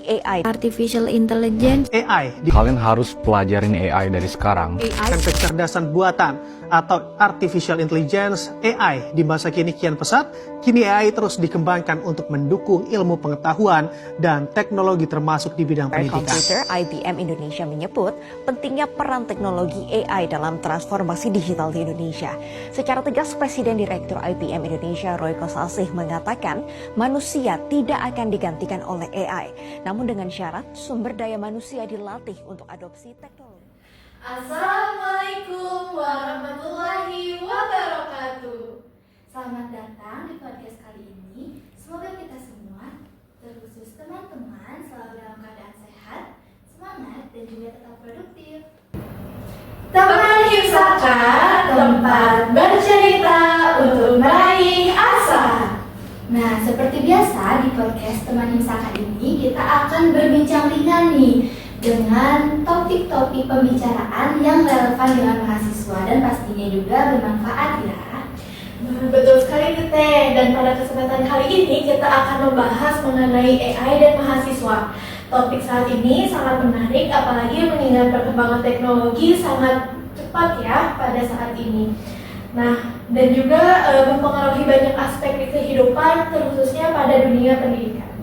AI, Artificial Intelligence. AI Kalian harus pelajarin AI dari sekarang. dan kecerdasan buatan atau Artificial Intelligence AI di masa kini kian pesat. Kini AI terus dikembangkan untuk mendukung ilmu pengetahuan dan teknologi termasuk di bidang pendidikan. Computer IBM Indonesia menyebut pentingnya peran teknologi AI dalam transformasi digital di Indonesia. Secara tegas, Presiden Direktur IBM Indonesia Roy Kosasih mengatakan manusia tidak akan digantikan oleh AI, namun dengan syarat sumber daya manusia dilatih untuk adopsi teknologi. Assalamualaikum warahmatullahi wabarakatuh. Selamat datang di podcast kali ini. Semoga kita semua, terkhusus teman-teman, selalu dalam keadaan sehat, semangat, dan juga tetap produktif. Teman Himsaka, tempat bercerita untuk meraih asa. Nah, seperti biasa di podcast Teman Himsaka ini kita akan berbincang ringan nih dengan topik-topik pembicaraan yang relevan dengan mahasiswa dan pastinya juga bermanfaat ya. Betul sekali nih Teh, dan pada kesempatan kali ini kita akan membahas mengenai AI dan mahasiswa. Topik saat ini sangat menarik, apalagi mengingat perkembangan teknologi sangat cepat ya pada saat ini. Nah, dan juga mempengaruhi banyak aspek di kehidupan, terkhususnya pada dunia pendidikan.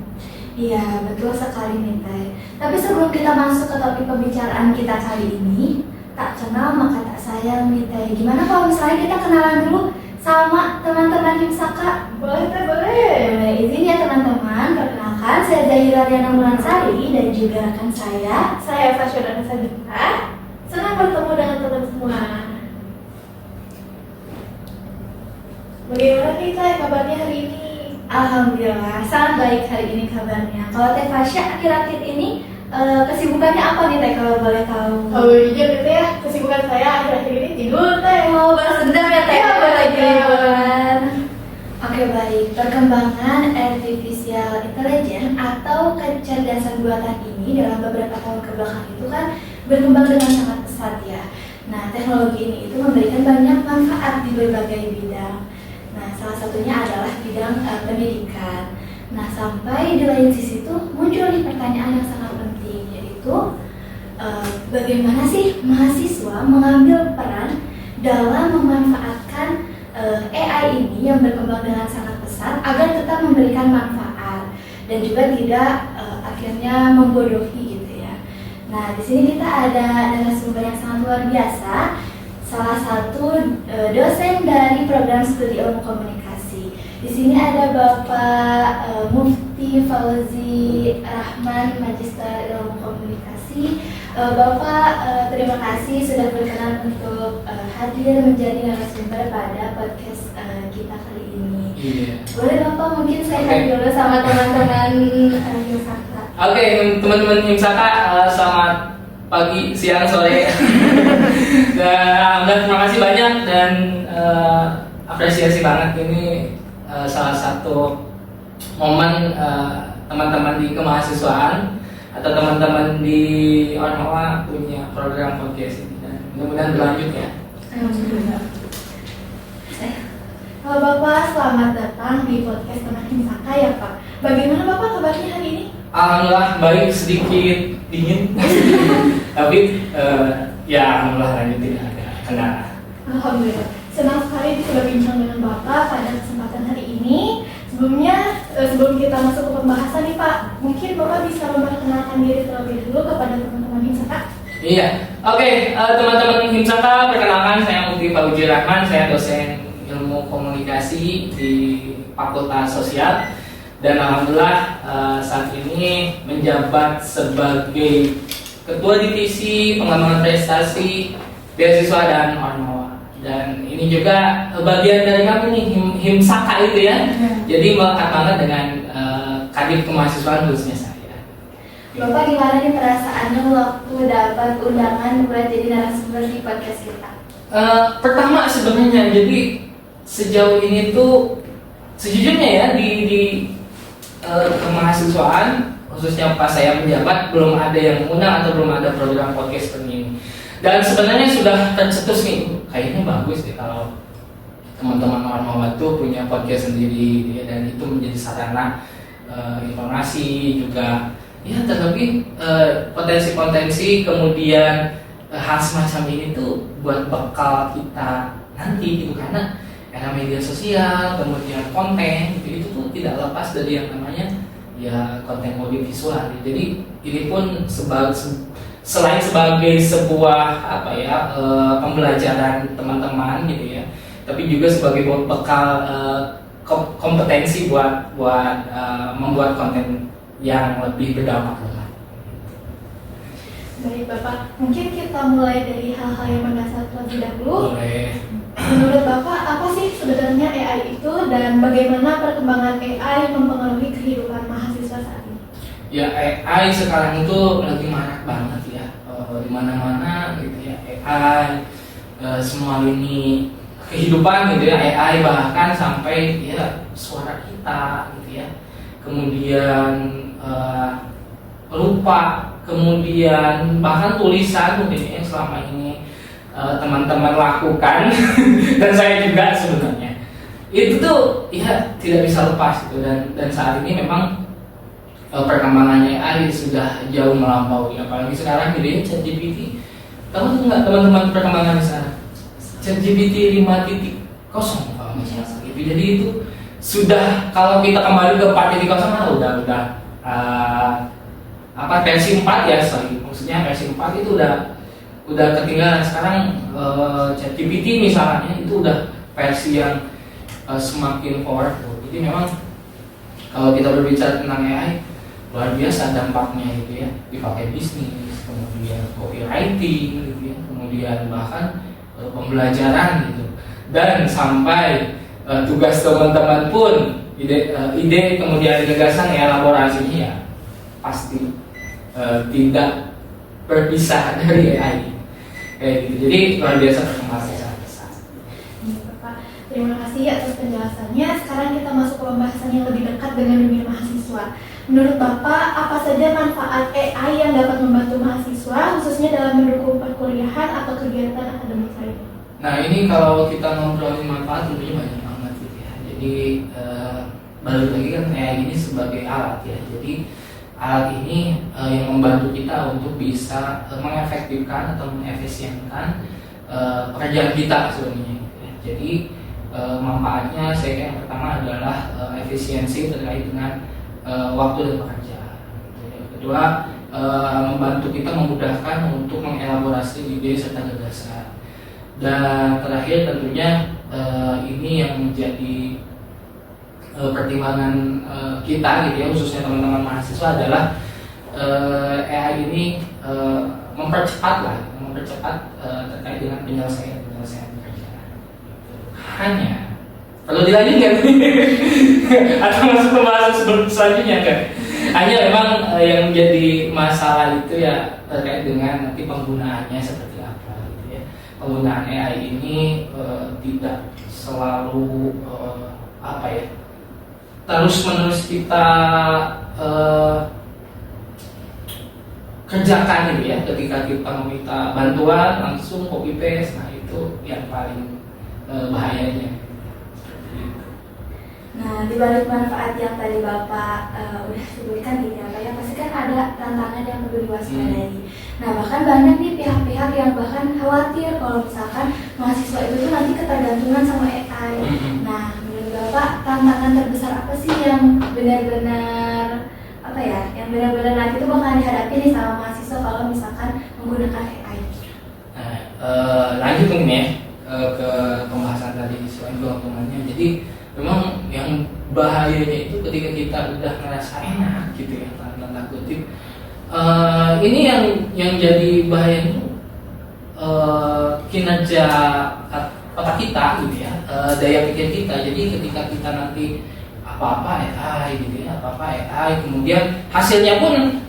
Iya, betul sekali nih Teh. Tapi sebelum kita masuk ke topik pembicaraan kita kali ini, tak kenal maka tak sayang nih Teh. Gimana kalau misalnya kita kenalan dulu sama teman-teman Himsaka? Boleh Teh, boleh. Izin ya teman-teman, perkenalkan saya Zahira Riana Mulansari dan juga rekan saya Fasyurana Sabita. Senang bertemu dengan teman semua. Bagaimana nih Teh kabarnya hari ini? Alhamdulillah, sangat baik hari ini kabarnya. Kalau Teh Fasya akhir-akhir ini kesibukannya apa nih Teh kalau boleh tahu? Oh iya gitu ya, kesibukan saya akhir-akhir ini tidur Teh. Oh, balas dendam ya Teh? Iya, liburan. Oke baik, perkembangan Artificial Intelligence atau kecerdasan buatan ini dalam beberapa tahun kebelakang itu kan berkembang dengan sangat pesat ya. Nah, teknologi ini itu memberikan banyak manfaat di berbagai bidang. Nah, salah satunya adalah bidang pendidikan. Nah, sampai di lain sisi itu muncul nih pertanyaan yang sangat penting, yaitu bagaimana sih mahasiswa mengambil peran dalam memanfaatkan AI ini yang berkembang dengan sangat pesat agar tetap memberikan manfaat dan juga tidak akhirnya membodohi gitu ya. Nah, di sini kita ada narasumber yang sangat luar biasa. Salah satu dosen dari program studi ilmu komunikasi. Di sini ada Bapak Mufti Fauzi Rahman, Magister Ilmu Komunikasi. Bapak terima kasih sudah berkenan untuk hadir menjadi narasumber pada podcast kita kali ini. Boleh Bapak mungkin saya hadir dulu sama teman-teman Himsaka. Oke, teman-teman Himsaka, selamat pagi, siang, sore. Dan terima kasih banyak dan apresiasi banget ini salah satu momen teman-teman di kemahasiswaan atau teman-teman di Ormawa punya program podcast ini dan mudah-mudahan berlanjut ya. Alhamdulillah. Halo Bapak, selamat datang di podcast Teman Himsaka ya Pak. Bagaimana Bapak kabarnya hari ini? Alhamdulillah baik, sedikit dingin. Tapi ya alhamdulillah lanjutin ada kendala. Alhamdulillah, senang sekali bisa berbincang dengan Bapak pada kesempatan hari ini. Sebelum kita masuk ke pembahasan nih Pak, mungkin Bapak bisa memperkenalkan diri terlebih dulu kepada teman-teman Himsaka. Iya, oke, teman-teman Himsaka, perkenalkan saya Mufti Fauzi Rahman, saya dosen ilmu komunikasi di Fakultas Sosial. Dan alhamdulillah saat ini menjabat sebagai Ketua Divisi Pengembangan Prestasi Beasiswa dan Ormawa. Dan ini juga bagian dari kami nih Himsaka itu ya. Jadi melekat banget dengan kadif kemahasiswaan khususnya saya. Bapak gimana nih perasaannya waktu dapat undangan buat jadi narasumber di podcast kita? Pertama sebenarnya jadi sejauh ini tuh sejujurnya ya di kemahasiswaan khususnya pas saya menjabat belum ada yang mengundang atau belum ada program podcast seperti ini. Dan sebenarnya sudah tercetus nih, kayaknya bagus deh kalau teman-teman Ormawa tuh punya podcast sendiri ya, dan itu menjadi sarana informasi juga ya terlebih potensi-potensi kemudian hal semacam ini tuh buat bekal kita nanti gitu, karena era media sosial kemudian konten gitu, itu tuh tidak lepas dari yang namanya ya konten audiovisual. Jadi ini pun selain sebagai sebuah pembelajaran teman-teman gitu ya, tapi juga sebagai bekal kompetensi buat membuat konten yang lebih berdampak luas. Baik Bapak, mungkin kita mulai dari hal-hal yang mendasar terlebih dahulu. Boleh. Menurut Bapak, apa sih sebenarnya AI itu dan bagaimana perkembangan AI mempengaruhi kehidupan mahasiswa saat ini? Ya, AI sekarang itu lagi marak banget ya, di mana-mana gitu ya, AI semua lini kehidupan gitu ya, AI bahkan sampai ya suara kita gitu ya, kemudian rupa, kemudian bahkan tulisan mungkin yang selama ini teman-teman lakukan dan saya juga sebenarnya itu tuh ya tidak bisa lepas gitu, dan saat ini memang perkembangannya AI sudah jauh melampaui, apalagi sekarang gitu ya, ChatGPT. Kamu tuh nggak teman-teman perkembangan di sana? ChatGPT 5.0 kalau nggak salah gitu. Jadi itu sudah, kalau kita kembali ke 4.0 udah versi 4 ya, maksudnya versi 4 itu udah ketinggalan. Sekarang ChatGPT misalnya itu udah versi yang semakin powerful. Jadi memang kalau kita berbicara tentang AI, luar biasa dampaknya gitu ya, dipakai bisnis, kemudian copywriting gitu ya, kemudian bahkan pembelajaran gitu, dan sampai tugas teman-teman pun ide kemudian gagasan elaborasinya ya pasti tidak berpisah dari AI kayak gitu. Jadi luar biasa perkembangannya sangat besar. Bapak, terima kasih atas penjelasannya. Sekarang kita masuk ke pembahasan yang lebih dekat dengan dunia mahasiswa. Menurut Bapak, apa saja manfaat AI yang dapat membantu mahasiswa, khususnya dalam mendukung perkuliahan atau kegiatan akademik lainnya? Nah ini kalau kita ngobrolin manfaat tentunya banyak banget gitu ya. Jadi balik lagi kan AI ini sebagai alat ya. Jadi alat ini yang membantu kita untuk bisa mengefektifkan atau mengefisienkan pekerjaan kita sebenarnya. Jadi manfaatnya saya kira yang pertama adalah efisiensi terkait dengan waktu dan pekerjaan. Yang kedua membantu kita, memudahkan untuk mengelaborasi ide serta gagasan. Dan terakhir tentunya ini yang menjadi pertimbangan kita gitu ya, khususnya teman-teman mahasiswa adalah AI ini mempercepat terkait dengan penyelesaian pekerjaan. Hanya perlu dilanjutkan atau masuk pembahasan selanjutnya kan? Hanya memang yang menjadi masalah itu ya terkait dengan nanti penggunaannya seperti apa gitu ya. Penggunaan AI ini tidak selalu terus-menerus kita kerjakan gitu ya. Ketika kita meminta bantuan langsung copy paste, nah itu yang paling bahayanya. Nah, di balik manfaat yang tadi Bapak udah sebutkan gitu ya, Pak, ya pasti kan ada tantangan yang perlu diwaspadai. Nah, bahkan banyak nih pihak-pihak yang bahkan khawatir kalau misalkan mahasiswa itu tuh nanti ketergantungan sama AI. Nah, menurut Bapak tantangan terbesar apa sih yang benar-benar nanti tuh bakal dihadapi nih sama mahasiswa kalau misalkan menggunakan AI? Nah, lanjut mungkin ya ke pembahasan tadi selain keuntungannya. Jadi memang yang bahayanya itu ketika kita udah ngerasa enak gitu ya, tanda kutip. Ini yang jadi bahaya itu kinerja otak kita gitu ya, daya pikir kita. Jadi ketika kita nanti apa-apa AI gitu ya, apa-apa AI, kemudian hasilnya pun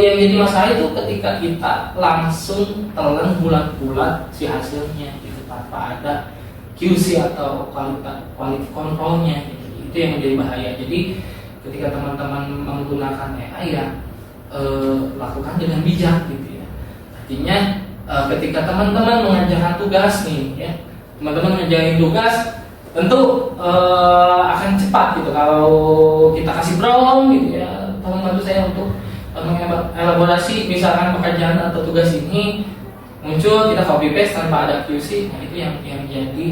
yang jadi masalah itu ketika kita langsung telan bulat-bulat si hasilnya gitu tanpa ada QC atau quality controlnya gitu. Itu yang menjadi bahaya. Jadi ketika teman-teman menggunakan AI ya lakukan dengan bijak gitu ya. Artinya ketika teman-teman mengerjakan tugas nih ya, teman-teman mengerjain tugas tentu akan cepat gitu kalau kita kasih prompt gitu ya, tolong bantu saya untuk mengelaborasi misalkan pekerjaan atau tugas ini muncul, kita copy paste tanpa ada QC. Nah itu yang jadi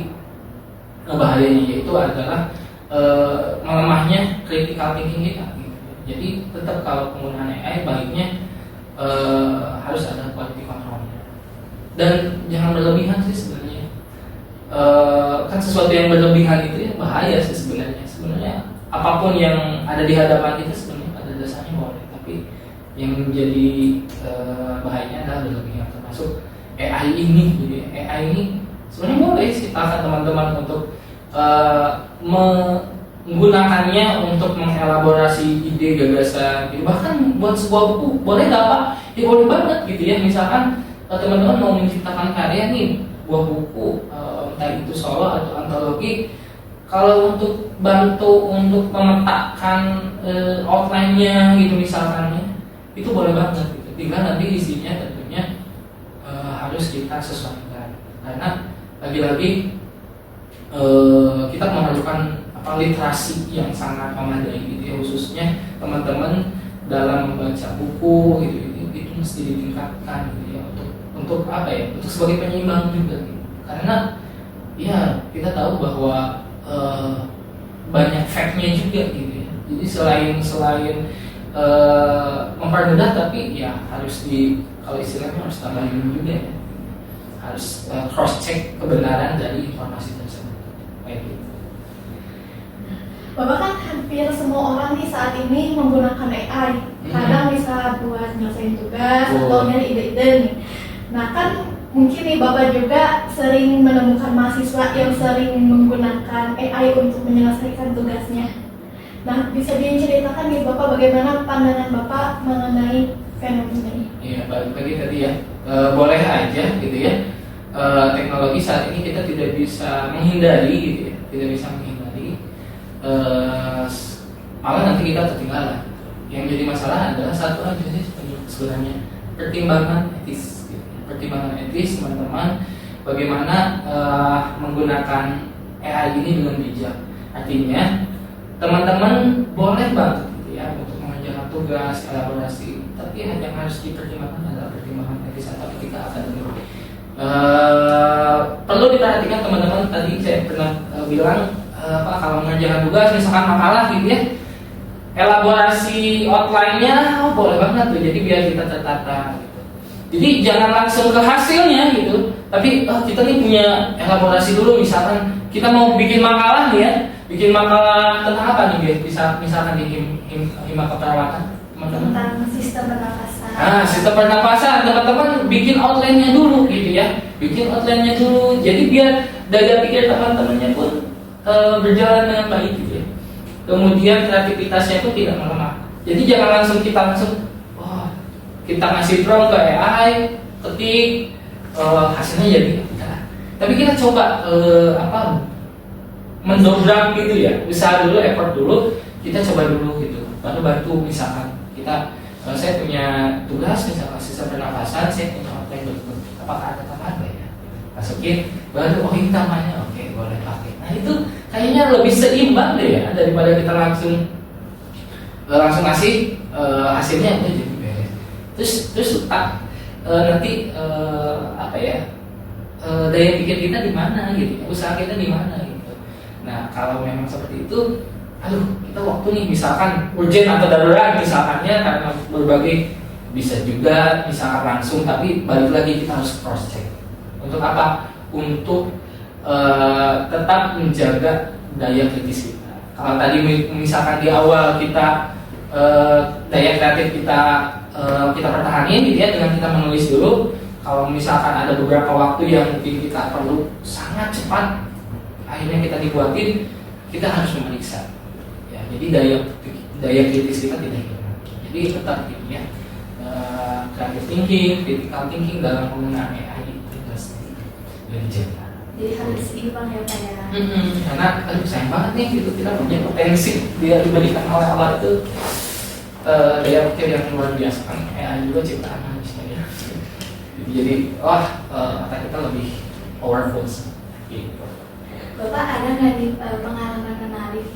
bahayanya, yaitu adalah melemahnya critical thinking kita gitu. Jadi tetap kalau penggunaan AI baiknya harus ada quality controlnya, dan jangan berlebihan sih sebenarnya. Kan sesuatu yang berlebihan itu ya bahaya sih sebenarnya apapun yang ada di hadapan kita sebenarnya pada dasarnya boleh, tapi yang menjadi bahayanya adalah berlebihan, termasuk AI ini. Jadi AI ini sebenarnya boleh sih teman-teman untuk menggunakannya untuk mengelaborasi ide, gagasan gitu. Bahkan buat sebuah buku boleh nggak Pak? Ya boleh banget gitu ya. Misalkan teman-teman mau menciptakan karya nih, buah buku, entah itu solo atau antologi, kalau untuk bantu untuk memetakkan outline-nya gitu misalkan ya, itu boleh banget gitu. Tinggal nanti isinya tentunya harus kita sesuaikan, karena lagi-lagi kita memerlukan literasi yang sangat memadai gitu ya, khususnya teman-teman dalam membaca buku gitu, itu mesti ditingkatkan gitu ya, untuk apa ya, untuk sebagai penyeimbang juga gitu. Karena ya kita tahu bahwa banyak fact-nya juga gitu ya. Jadi selain mempermudah, tapi ya harus kalau istilahnya harus tambahin juga ya, harus cross check kebenaran dari informasi tersebut kayak gitu. Bapak kan hampir semua orang nih saat ini menggunakan AI. Kadang bisa buat nyelesain tugas atau nyari ide-ide nih. Nah kan mungkin nih Bapak juga sering menemukan mahasiswa yang sering menggunakan AI untuk menyelesaikan tugasnya. Nah bisa diceritakan nih Bapak bagaimana pandangan Bapak mengenai fenomena ini? Iya, balik lagi tadi ya, boleh aja gitu ya. Teknologi saat ini kita tidak bisa menghindari gitu ya, tidak bisa menghindari. Malah nanti kita ketinggalan. Yang jadi masalah adalah satu aja sih sebenarnya, pertimbangan etis gitu. Pertimbangan etis teman-teman, bagaimana menggunakan AI ini dengan bijak. Artinya teman-teman boleh banget gitu ya untuk mengerjakan tugas, elaborasi, tapi yang harus dipertimbangkan adalah pertimbangan etis atau etika akademik. Perlu diperhatikan teman-teman, tadi saya pernah bilang kalau mengerjakan tugas misalkan makalah gitu ya, elaborasi outline-nya boleh banget tuh, jadi biar kita tertata gitu. Jadi jangan langsung ke hasilnya gitu, tapi kita nih punya elaborasi dulu. Misalkan kita mau bikin makalah nih ya, bikin makalah tentang apa nih, bisa misalkan di hima keperawatan tentang sistem pernapasan. Sistem pernapasan, teman-teman bikin outline-nya dulu gitu ya, bikin outline-nya dulu. Jadi biar daya pikir teman-temannya pun berjalan dengan baik gitu ya. Kemudian kreativitasnya pun tidak melemah. Jadi jangan langsung kita ngasih prompt ke AI, ketik, hasilnya jadi enggak. Tapi kita coba mendobrak gitu ya, usaha dulu, effort dulu, kita coba dulu gitu. Baru bantu misalkan saya punya tugas misalkan sistem pernapasan, saya punya outline dulu. Apakah ada tambahan ya? Masukin, baru ini tambahnya, oke boleh pakai. Nah itu kayaknya lebih seimbang deh ya, daripada kita langsung ngasih hasilnya udah jadi beres. Terus nanti daya pikir kita di mana gitu, usaha kita di mana gitu. Nah kalau memang seperti itu, kita waktu nih misalkan urgent atau darurat misalkannya karena berbagai, bisa juga misalkan langsung, tapi balik lagi kita harus cross check. Untuk apa? Untuk tetap menjaga daya kritis kita. Kalau tadi misalkan di awal kita daya kreatif kita pertahanin gitu ya, dengan kita menulis dulu. Kalau misalkan ada beberapa waktu yang mungkin kita perlu sangat cepat, akhirnya kita dibuatin, kita harus memeriksa. Ya, jadi daya kritis kita tidak hilang. Jadi tetap gitu ya, creative thinking, critical thinking dalam penggunaan AI itu harus dijaga. Jadi harus seimbang ya Pak ya. Karena sayang banget nih gitu, kita punya potensi dia diberikan oleh Allah itu daya pikir yang luar biasa kan. AI juga ciptaan manusia ya. Jadi kata kita lebih powerful gitu. Bapak ada nggak nih pengalaman menarik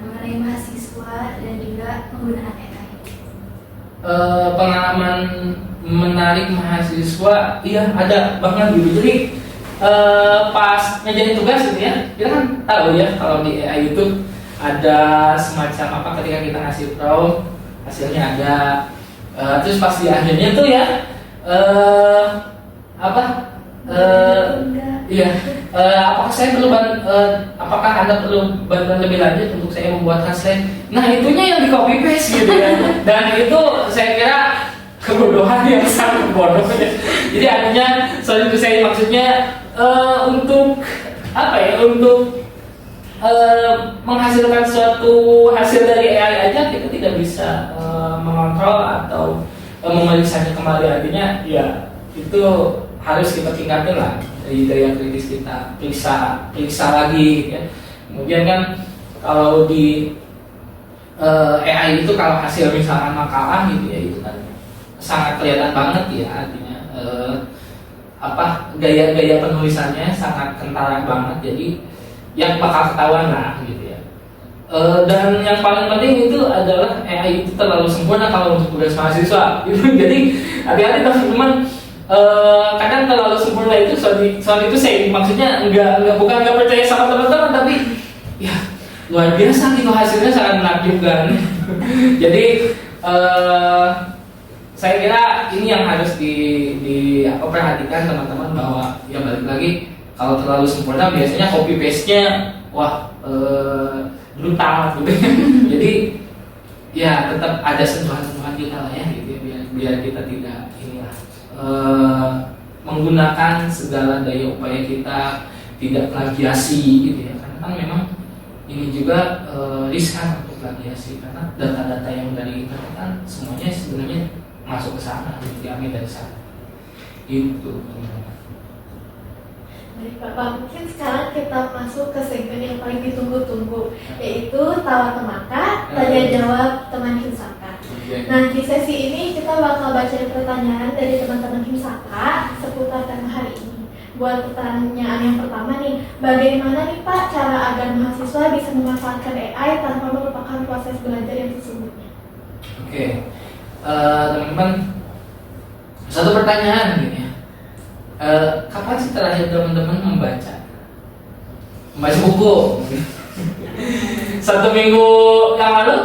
mengenai mahasiswa dan juga penggunaan AI? pengalaman menarik mahasiswa, iya ada banget gitu. Jadi pas ngerjain tugas gitu ya, kita kan tahu ya kalau di AI itu ada semacam apa ketika kita ngasih prompt hasilnya ada, terus pas di akhirnya tuh ya iya, apakah saya perlu apakah Anda perlu bantuan lebih lanjut untuk saya membuat slide? Nah, itunya yang di copy paste gitu ya. Dan itu saya kira kebodohan yang sangat bodoh ya. Jadi artinya soal itu saya maksudnya untuk apa ya? Untuk menghasilkan suatu hasil dari AI aja kita tidak bisa mengontrol atau memeriksanya kembali, artinya ya itu harus kita tingkatin lah dari daya kritis kita, periksa lagi ya. Kemudian kan kalau di AI itu kalau hasil misalkan makalah gitu ya, itu kan sangat kelihatan banget ya, artinya gaya penulisannya sangat kentara banget, jadi yang bakal ketahuan lah gitu ya. Dan yang paling penting itu adalah AI itu terlalu sempurna kalau untuk tugas mahasiswa gitu. Jadi hati-hati teman-teman, kadang terlalu sempurna itu soal itu saya maksudnya bukan nggak percaya sama teman-teman, tapi ya luar biasa gitu hasilnya, sangat menakjubkan. Jadi saya kira ini yang harus perhatikan teman-teman, bahwa ya balik lagi kalau terlalu sempurna biasanya copy paste-nya brutal gitu. Jadi ya tetap ada sentuhan-sentuhan kita lah ya gitu ya, biar kita tidak menggunakan segala daya upaya kita, tidak plagiasi gitu ya, karena kan memang ini juga riskan untuk plagiasi, karena data-data yang dari internet kan semuanya sebenarnya masuk ke sana, diambil dari sana. Itu teman-teman. Baik Pak, mungkin sekarang kita masuk ke segmen yang paling ditunggu-tunggu, yaitu Tawa Temaka, Tanya Jawab Teman Himsaka. Nah, di sesi ini kita bakal bacain pertanyaan dari teman-teman Himsaka seputar tema hari ini. Buat pertanyaan yang pertama nih, bagaimana nih Pak cara agar mahasiswa bisa memanfaatkan AI tanpa melupakan proses belajar yang sesungguhnya? Oke, teman-teman, satu pertanyaan gini ya. Kapan sih terakhir teman-teman membaca buku? 1 minggu yang lalu?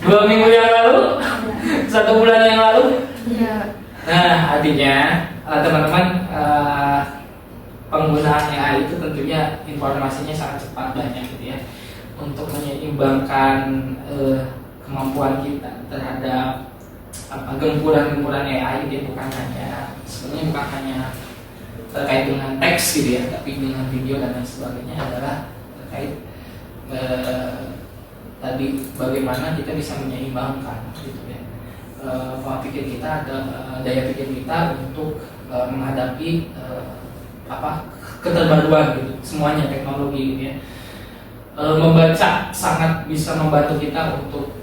2 minggu yang lalu? 1 bulan yang lalu? Nah, artinya teman-teman, penggunaan AI itu tentunya informasinya sangat cepat, banyak gitu ya. Untuk menyeimbangkan kemampuan kita terhadap gempuran-gempuran AI, dia sebenarnya bukan hanya terkait dengan teks gitu ya, tapi dengan video dan lain sebagainya, adalah terkait tadi bagaimana kita bisa menyeimbangkan gitu ya, pola pikir kita, daya pikir kita untuk menghadapi keterbaruan gitu, semuanya teknologi gitu ya. Membaca sangat bisa membantu kita untuk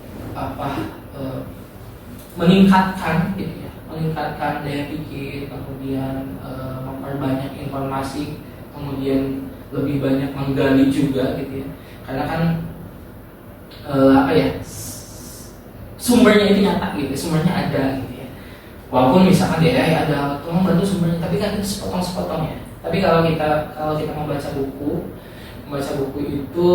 meningkatkan gitu ya, meningkatkan daya pikir, kemudian memperbanyak informasi, kemudian lebih banyak menggali juga gitu ya, karena kan sumbernya itu nyata gitu, sumbernya ada gitu ya. Walaupun misalkan dia ada tolong bantu sumbernya, tapi kan itu sepotong-sepotong ya. Tapi kalau kita membaca buku itu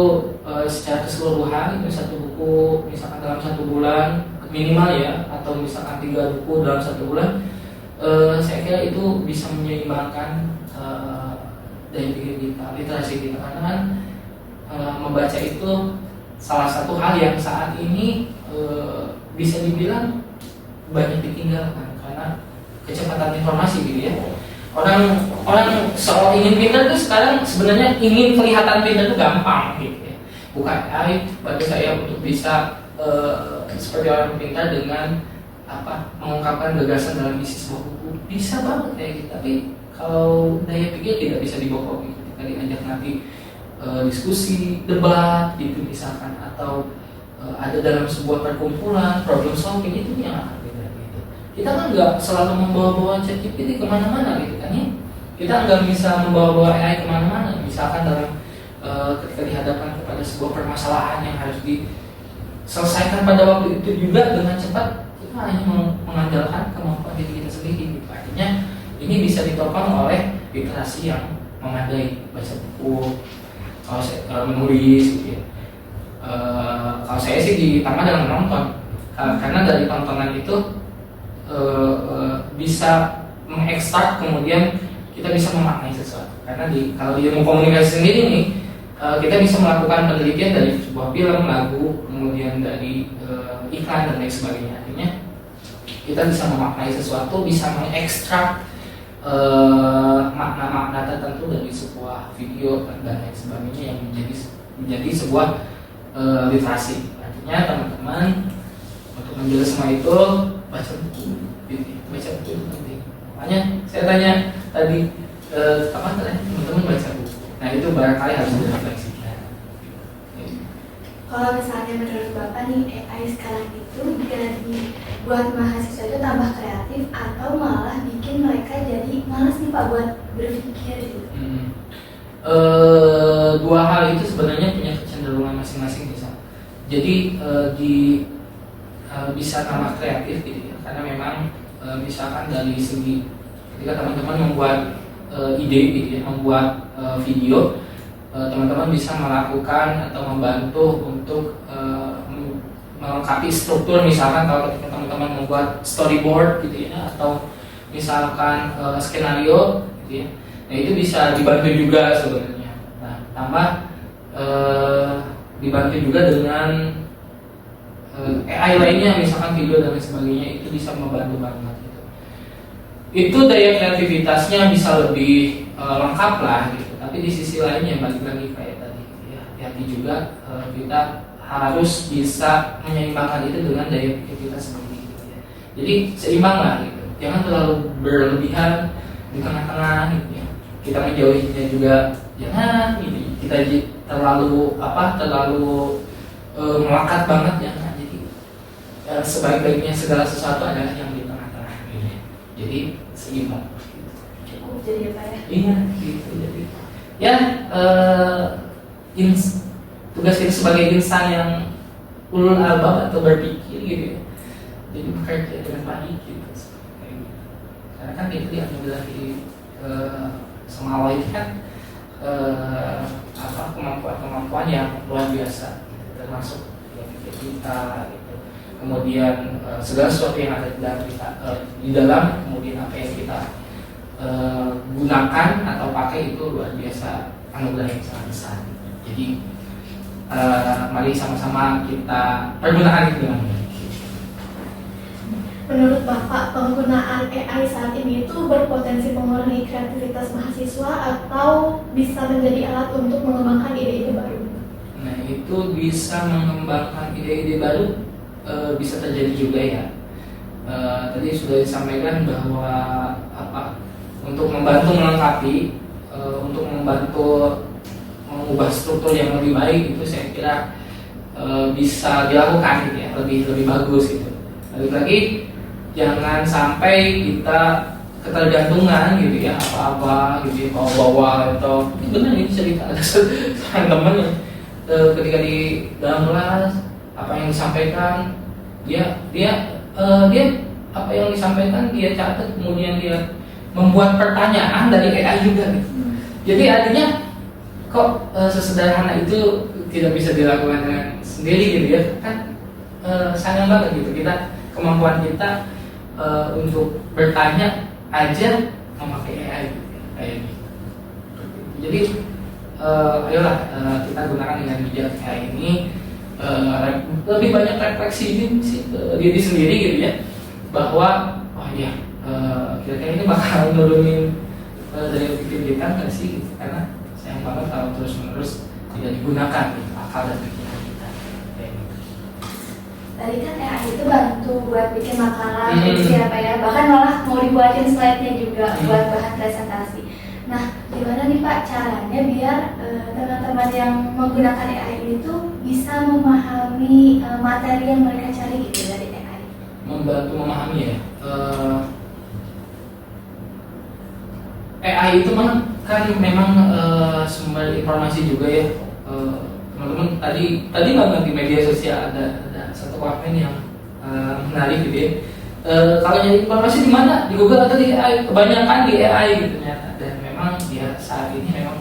secara keseluruhan, itu satu buku misalkan dalam 1 bulan minimal ya, atau misalkan 3 buku dalam 1 bulan, saya kira itu bisa menyeimbangkan daya pikir kita, literasi kita, karena kan membaca itu salah satu hal yang saat ini bisa dibilang banyak ditinggalkan karena kecepatan informasi gitu ya. Orang soal ingin pintar itu sekarang sebenarnya ingin kelihatan pintar itu gampang gitu ya. Bukan AI bantu saya untuk bisa seperti orang pintar dengan mengungkapkan gagasan dalam isi sebuah buku, bisa banget kayak gitu. Tapi kalau daya pikir tidak bisa dibohongi ketika diajak nanti diskusi, debat gitu misalkan, atau ada dalam sebuah perkumpulan problem solving, itu yang akan beda gitu. Kita kan nggak selalu membawa-bawa ChatGPT kemana-mana gitu kan ya. Kita nggak bisa membawa-bawa AI kemana-mana. Misalkan dalam ketika dihadapkan kepada sebuah permasalahan yang harus diselesaikan pada waktu itu juga dengan cepat, kita hanya mengandalkan kemampuan diri kita sendiri gitu. Artinya ini bisa ditopang oleh literasi yang memadai, baca buku, kalau menulis gitu ya. Kalau saya sih ditambah dengan menonton, karena dari tontonan itu bisa mengekstrak, kemudian kita bisa memaknai sesuatu. Karena kalau di ilmu komunikasi sendiri nih, kita bisa melakukan penelitian dari sebuah film, lagu, kemudian dari iklan dan lain sebagainya. Artinya kita bisa memaknai sesuatu, bisa mengekstrak makna-makna tertentu dari sebuah video dan lain sebagainya yang menjadi sebuah literasi. Artinya teman-teman untuk menjelaskan semua itu baca buku, baca buku itu penting. Makanya saya tanya tadi teman-teman baca buku. Nah itu barangkali harus direfleksikan. Kalau misalnya menurut Bapak nih, AI sekarang itu jadi buat mahasiswa itu tambah kreatif atau malah bikin mereka jadi malas nih Pak buat berpikir gitu? Dua hal itu sebenarnya punya kecenderungan masing-masing bisa. Jadi bisa tambah kreatif gitu ya, karena memang misalkan dari segi ketika teman-teman membuat ide gitu ya, membuat video, teman-teman bisa melakukan atau membantu untuk melengkapi struktur, misalkan kalau ketika teman-teman membuat storyboard gitu ya, atau misalkan skenario gitu ya. Nah itu bisa dibantu juga sebenarnya. Nah tambah dibantu juga dengan AI lainnya, misalkan video dan lain sebagainya, itu bisa membantu banget gitu. Itu daya kreativitasnya bisa lebih lengkap lah gitu. Tapi di sisi lainnya balik lagi kayak tadi ya, hati-hati juga kita harus bisa menyeimbangkan itu dengan daya pikir kita sendiri gitu ya. Jadi seimbang lah gitu. Jangan terlalu berlebihan di tengah-tengah gitu ya. Kita menjauhinya juga jangan gitu. Kita terlalu melekat banget jangan. Jadi sebaik-baiknya segala sesuatu adalah yang di tengah-tengah gitu ya. Jadi seimbang. Cukup jadi apa ya? Iya gitu jadi. Ya tugas kita sebagai insan yang ulul albab atau berpikir gitu ya, jadi bekerja dengan baik gitu. Karena kan itu diambil dari semawa itu kan kemampuan yang luar biasa, termasuk ya, pikir kita gitu. Kemudian segala sesuatu yang ada di dalam kemudian apa yang kita gunakan atau pakai itu luar biasa, anugerah yang sangat besar. Jadi mari sama-sama kita pergunakan itu dengan baik. Menurut Bapak, penggunaan AI saat ini itu berpotensi mengurangi kreativitas mahasiswa atau bisa menjadi alat untuk mengembangkan ide-ide baru? Nah itu bisa mengembangkan ide-ide baru, bisa terjadi juga ya. Tadi sudah disampaikan bahwa untuk membantu melengkapi, untuk membantu mengubah struktur yang lebih baik itu saya kira bisa dilakukan gitu ya, lebih bagus gitu. Lagi jangan sampai kita ketergantungan gitu ya, apa-apa gitu ya, bawa atau ini benar ini cerita ada seorang teman yang ketika di dalam kelas apa yang disampaikan dia apa yang disampaikan dia catat, kemudian dia membuat pertanyaan dari AI juga gitu. Jadi artinya kok sesederhana itu tidak bisa dilakukan dengan sendiri gitu ya, kan sayang banget gitu kita kemampuan kita untuk bertanya aja memakai AI gitu, kayak gitu. Jadi ayolah kita gunakan dengan bijak AI ini, lebih banyak refleksi ini sih diri sendiri gitu ya, bahwa kira-kira ini bakal nurunin dari pikir kita nggak sih gitu. Karena sayang banget kalau terus-menerus tidak digunakan gitu, akal dan pikiran kita. Tadi kan AI itu bantu buat bikin makalah, siapa ya, bahkan malah mau dibuatin slide-nya juga buat bahan presentasi. Nah, gimana nih Pak caranya biar teman-teman yang menggunakan AI itu bisa memahami materi yang mereka cari gitu dari AI? Membantu memahami ya. AI itu kan memang sumber informasi juga ya. Teman-teman tadi banget di media sosial ada satu komen yang menarik gitu ya. Kalau nyari informasi di mana? Di Google atau di AI? Kebanyakan di AI gitu ternyata. Dan memang ya saat ini memang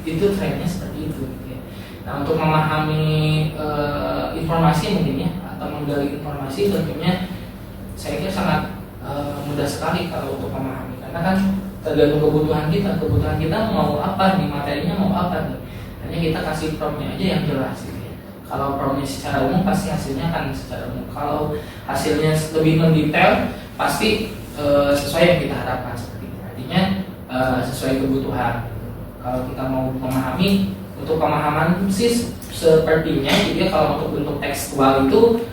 itu trennya seperti itu gitu ya. Nah, untuk memahami informasi mungkin ya, atau menggali informasi tentunya saya kira sangat mudah sekali kalau untuk memahami, karena kan tergantung kebutuhan kita mau apa nih, materinya mau apa nih, hanya kita kasih promptnya aja yang jelas gitu ya. Kalau promptnya secara umum pasti hasilnya akan secara umum, kalau hasilnya lebih mendetail pasti sesuai yang kita harapkan seperti itu, artinya sesuai kebutuhan. Kalau kita mau memahami, untuk pemahaman sih sepertinya gitu ya, kalau untuk bentuk tekstual itu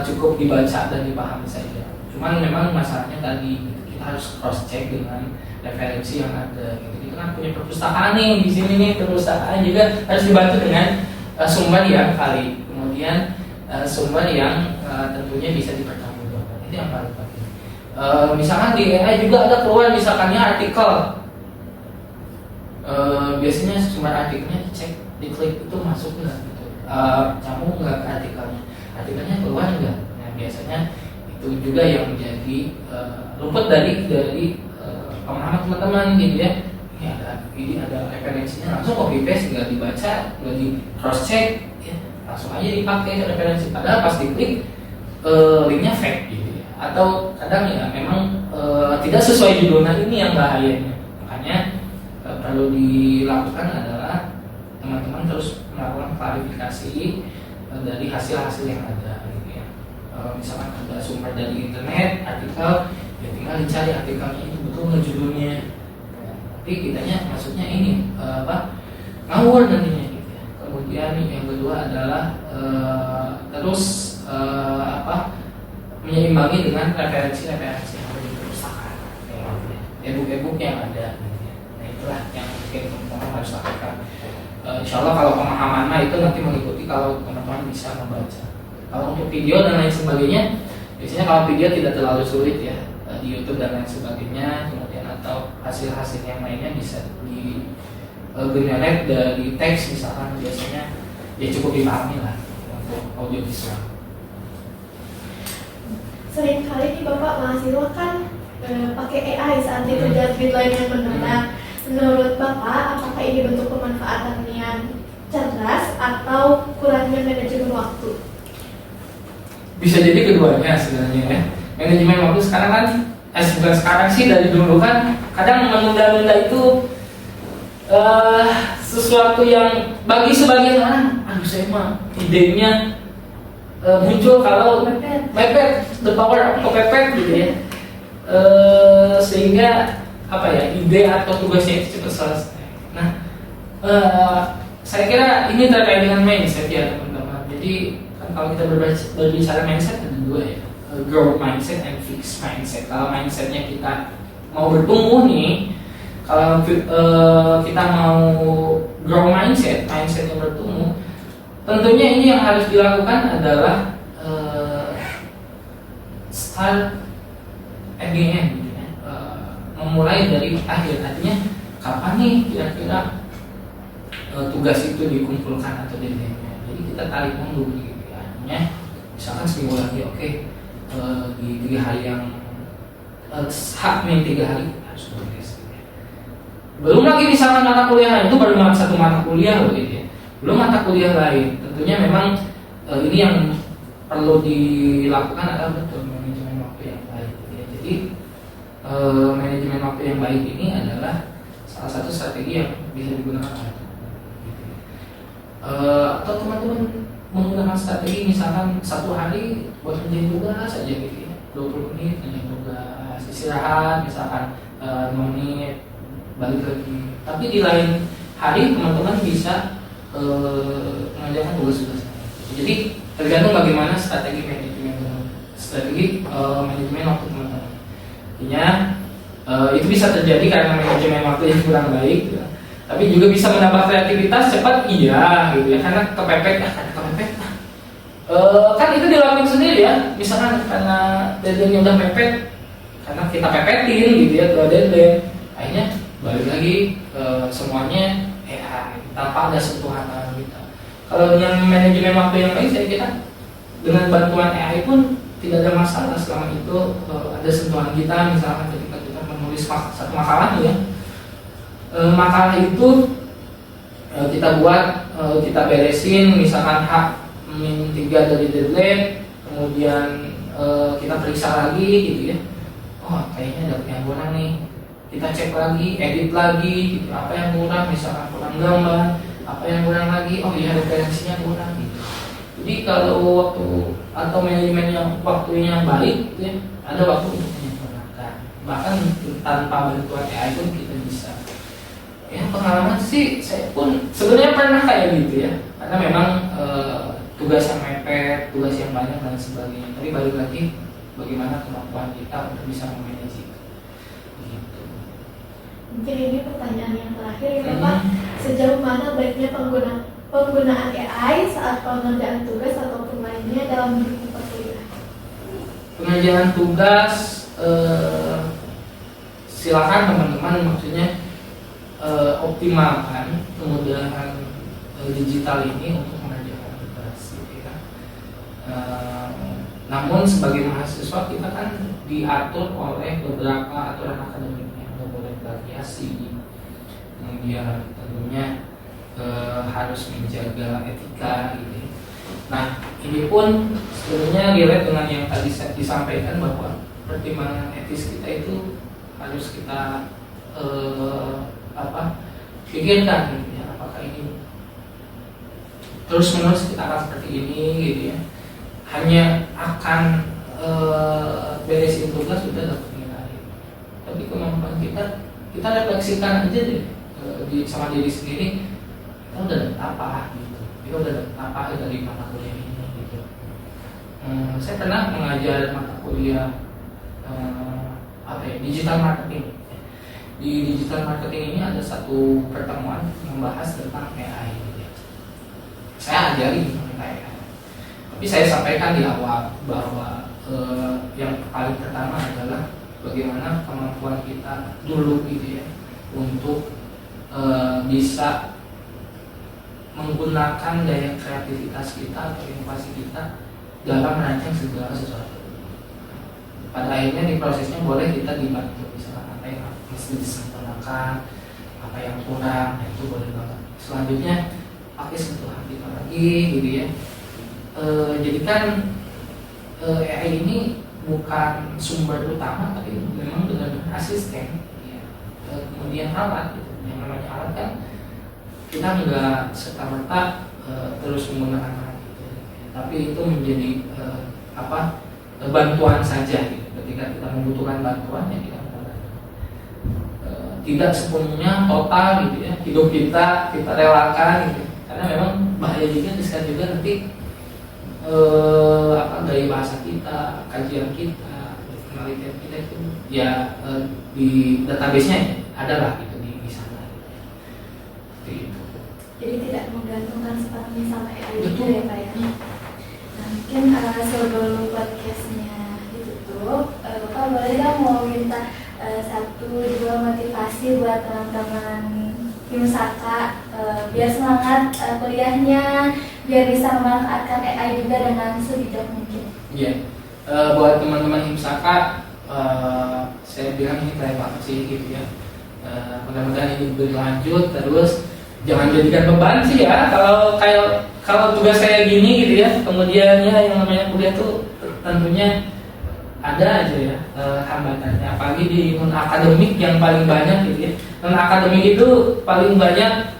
cukup dibaca dan dipahami saja. Cuman memang masalahnya tadi kita harus cross check dengan referensi yang ada. Gitu. Kita kan punya perpustakaan nih di sini nih, perpustakaan juga harus dibantu dengan sumber yang valid. Kemudian sumber yang tentunya bisa dipertanggungjawabkan. Itu yang paling penting. Misalkan di AI juga ada keluar misalkannya artikel. Biasanya sumber artikelnya dicek, diklik itu masuk nggak gitu, nyambung nggak ke artikelnya keluar nggak. Nah biasanya itu juga yang menjadi luput dari pemahaman teman-teman gitu ya. Ini ada referensinya, langsung copy paste, nggak dibaca, nggak di cross check, ya, langsung aja dipakai referensi. Padahal pas diklik linknya fake gitu ya. Atau kadang ya memang tidak sesuai judulnya, ini yang bahayanya. Makanya perlu dilakukan adalah teman-teman terus melakukan klarifikasi dari hasil-hasil yang ada gitu ya. Misalkan ada sumber dari internet, artikel, ya tinggal dicari artikelnya itu betul nggak judulnya. Tapi kitanya maksudnya ini ngawur nantinya gitu ya. Kemudian yang kedua adalah terus menyeimbangi dengan referensi-referensi yang ada di perpustakaan, e-book yang ada. Itulah yang mungkin teman-teman harus lakukan. Insya Allah kalau pemahaman itu nanti mengikuti kalau teman-teman bisa membaca. Kalau untuk video dan lain sebagainya, biasanya kalau video tidak terlalu sulit ya, di YouTube dan lain sebagainya, kemudian atau hasil-hasil yang lainnya bisa di generate dari teks misalkan, biasanya ya cukup dipahami lah untuk audio visual. Sering kali nih Bapak mahasiswa kan pakai AI saat dikejar deadline yang benar. Menurut Bapak, apakah ini bentuk pemanfaatan yang cerdas atau kurangnya manajemen waktu? Bisa jadi keduanya sebenarnya ya. Manajemen waktu sekarang kan, bukan sekarang sih, dari dulu kan kadang menunda-nunda itu sesuatu yang bagi sebagian orang, aduh saya mah idenya muncul kalau mepet, the power of kepepet gitu ya. Sehingga apa ya, ide atau tugasnya itu cepat selesai. Nah, saya kira ini terkait dengan mindset ya teman-teman. Jadi kan kalau kita berbicara mindset ada dua ya, growth mindset and fixed mindset. Kalau mindsetnya kita mau bertumbuh nih, kalau kita mau grow mindset yang bertumbuh, tentunya ini yang harus dilakukan adalah start at the end. Memulai dari akhir, artinya kapan nih kira-kira tugas itu dikumpulkan atau deadline-nya. Jadi kita tarik mundur gitu ya. Artinya misalkan seminggu lagi, oke, di 3 hari yang H-3 hari harus tulis gitu ya. Belum lagi misalkan mata kuliah itu baru satu mata kuliah loh gitu ya. Belum mata kuliah lain. Tentunya memang ini yang perlu dilakukan adalah betul manajemen waktu yang baik gitu ya. Jadi manajemen waktu yang baik ini adalah salah satu strategi yang bisa digunakan oleh atau teman-teman menggunakan strategi misalkan 1 hari buat ngerjain tugas saja gitu ya, 20 menit ngerjain tugas, istirahat misalkan 5 menit, balik lagi. Tapi di lain hari teman-teman bisa mengerjakan tugas-tugas. Jadi tergantung bagaimana strategi manajemen waktu teman-teman. Artinya itu bisa terjadi karena manajemen waktu yang kurang baik ya. Tapi juga bisa menambah kreativitas cepat, iya gitu ya, karena kepepet kan itu dilakukan sendiri ya. Misalkan karena deadline udah mepet, karena kita pepetin gitu ya ke deadline, akhirnya balik lagi semuanya tanpa ada sentuhan kita. Kalau dengan manajemen waktu yang baik, saya kira dengan bantuan AI pun tidak ada masalah selama itu ada sentuhan kita, misalkan ketika kita menulis satu makalah ya, makalah itu kita buat, kita beresin, misalkan H-3 dari deadline, kemudian kita periksa lagi gitu ya, oh kayaknya ada yang kurang nih, kita cek lagi, edit lagi gitu, apa yang kurang, misalkan kurang gambar, apa yang kurang lagi, oh iya referensinya kurang gitu. Jadi kalau waktu atau manajemennya waktunya baik gitu ya, ada waktu untuk menyempurnakan, bahkan tanpa bantuan AI pun kita bisa. Ya pengalaman sih saya pun sebenarnya pernah kayak gitu ya, karena memang tugas yang mepet, tugas yang banyak dan sebagainya. Tapi balik lagi bagaimana kemampuan kita untuk bisa memanage itu. Gitu. Mungkin ini pertanyaan yang terakhir ya Bapak, sejauh mana baiknya penggunaan AI saat pengerjaan tugas ataupun lainnya dalam dunia perkuliahan? Pengerjaan tugas silakan teman-teman, maksudnya optimalkan kemudahan digital ini untuk mengerjakan tugas gitu ya. Namun sebagai mahasiswa kita kan diatur oleh beberapa aturan akademiknya, nggak boleh plagiasi, kemudian tentunya harus menjaga etika gitu ya. Nah ini pun sebenarnya relate dengan yang tadi saya disampaikan bahwa pertimbangan etis kita itu harus kita pikirkan gitu ya, apakah ini terus menerus kita akan seperti ini gitu ya, hanya akan beresin tugas sudah dapat nilai, tapi kemampuan kita refleksikan aja deh sama diri sendiri, kita udah dapat apa gitu, kita udah dapat apa dari mata kuliah ini gitu. Saya pernah mengajar mata kuliah digital marketing. Di digital marketing ini ada satu pertemuan membahas tentang AI gitu ya. Saya ajari tentang AI, tapi saya sampaikan di awal bahwa yang paling pertama adalah bagaimana kemampuan kita dulu gitu ya untuk bisa menggunakan daya kreativitas kita atau inovasi kita dalam merancang segala sesuatu. Pada akhirnya di prosesnya boleh kita dibantu, misalkan apa yang mesti disempurnakan, apa yang kurang, nah itu boleh banget. Selanjutnya pakai sentuhan kita lagi gitu ya. Jadikan AI ini bukan sumber utama, tapi memang benar-benar asisten ya. Kemudian alat gitu. Yang namanya alat kan kita nggak serta-merta terus menggunakan alat gitu. Tapi itu menjadi bantuan saja gitu. Ketika kita membutuhkan bantuan ya kita membutuhkan. Tidak sepenuhnya total gitu ya, hidup kita relakan gitu. Karena memang bahaya juga, riskan juga nanti gaya bahasa kita, kajian kita, penelitian kita itu ya di database-nya ya, ada lah gitu di sana. Gitu. Jadi tidak menggantungkan sepenuhnya sama AI itu Betul. ya Pak ya. Nah, mungkin sebelum podcastnya ditutup, Bapak boleh dong mau minta 1-2 motivasi buat teman-teman Himsaka biar semangat kuliahnya, biar bisa memanfaatkan AI juga dengan sebijak mungkin. Iya, buat teman-teman Himsaka, saya bilang ini keren banget sih gitu ya. Mudah-mudahan ini berlanjut terus, jangan jadikan beban sih ya. Kalau tugas saya gini gitu ya, kemudian ya yang namanya kuliah tuh tentunya ada aja ya hambatannya, apalagi di non akademik yang paling banyak gitu ya. Non akademik itu paling banyak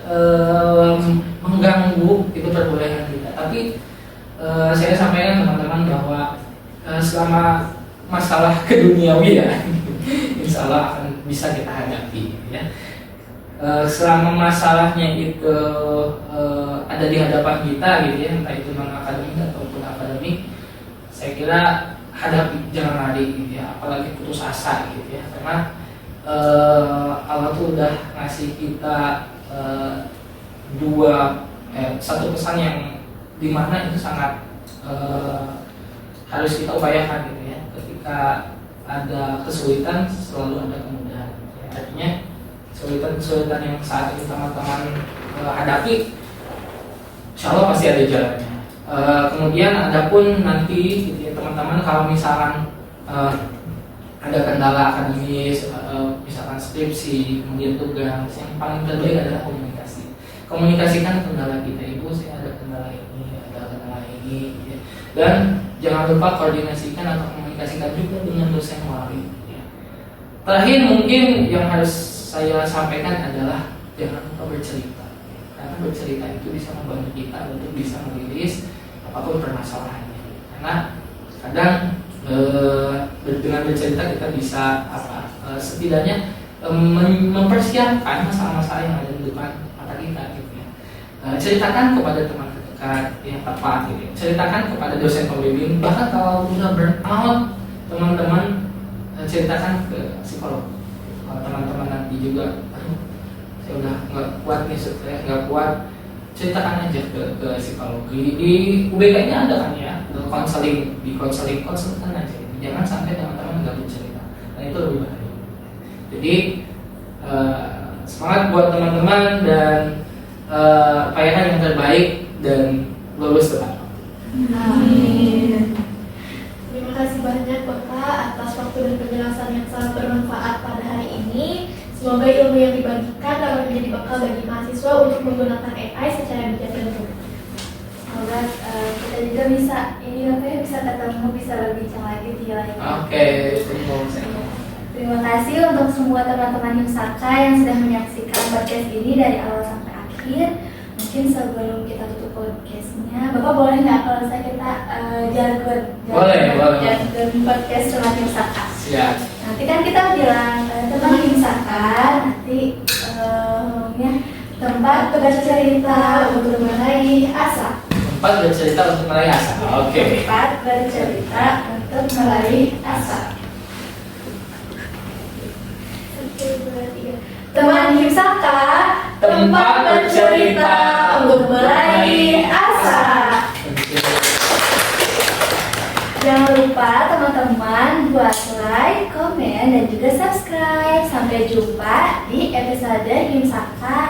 mengganggu itu perkuliahan kita. Tapi saya sampaikan teman-teman bahwa selama masalah keduniawi ya, insya Allah akan bisa kita hadapi gitu ya. Selama masalahnya itu ada di hadapan kita gitu ya, entah itu non akademik ataupun akademik, saya kira hadapi, jangan lari gitu ya, apalagi putus asa gitu ya, karena Allah tuh udah ngasih kita satu pesan yang dimana itu sangat harus kita upayakan gitu ya. Ketika ada kesulitan selalu ada kemudahan ya. Artinya kesulitan yang saat ini teman-teman hadapi, insya Allah pasti ada jalannya. Kemudian adapun nanti gitu ya, teman-teman kalau misalkan ada kendala akademis, misalkan skripsi, kemudian tugas, yang paling terbaik adalah komunikasi. Komunikasikan kendala kita, ibu saya ada kendala ini, ada kendala ini, gitu ya. Dan jangan lupa koordinasikan atau komunikasikan juga dengan dosen wali. Ya. Terakhir mungkin yang harus saya sampaikan adalah jangan lupa bercerita, karena bercerita itu bisa membantu kita untuk bisa merilis apapun permasalahannya. Karena kadang dengan bercerita kita bisa setidaknya mempersiapkan masalah-masalah yang ada di depan mata kita gitu ya. Ceritakan kepada teman terdekat yang tepat gitu ya. Ceritakan kepada dosen pembimbing, bahkan kalau udah burnout teman-teman ceritakan ke psikolog. Kalau teman-teman nanti juga aduh saya udah nggak kuat nih, saya nggak kuat, ceritakan aja ke psikologi. Di UBK-nya ada kan ya konseling, konsultan aja. Jangan sampai teman-teman nggak bercerita, nah itu lebih bahaya. Jadi semangat buat teman-teman dan upayakan yang terbaik dan lulus tepat. Amin. Terima kasih banyak Bapak atas waktu dan penjelasan yang sangat bermanfaat pada hari ini. Semoga ilmu yang dibagikan dapat menjadi bekal bagi mahasiswa untuk menggunakan AI secara bijak dan benar. Semoga kita juga bisa bisa ketemu, bisa berbincang lagi di lain. Oke, Terima kasih untuk semua teman-teman Himsaka yang sudah menyaksikan podcast ini dari awal sampai akhir. Mungkin sebelum kita tutup podcastnya, Bapak boleh nggak kalau kita jargon podcast teman Himsaka? Siap. Nanti kan kita bilang teman Himsaka, nanti ya tempat bercerita untuk meraih asa. Tempat bercerita untuk meraih asa. Oke. Tempat bercerita untuk meraih asa. Teman Himsaka, tempat bercerita untuk meraih asa. Jangan lupa teman-teman buat like, komen, dan juga subscribe. Sampai jumpa di episode Himsaka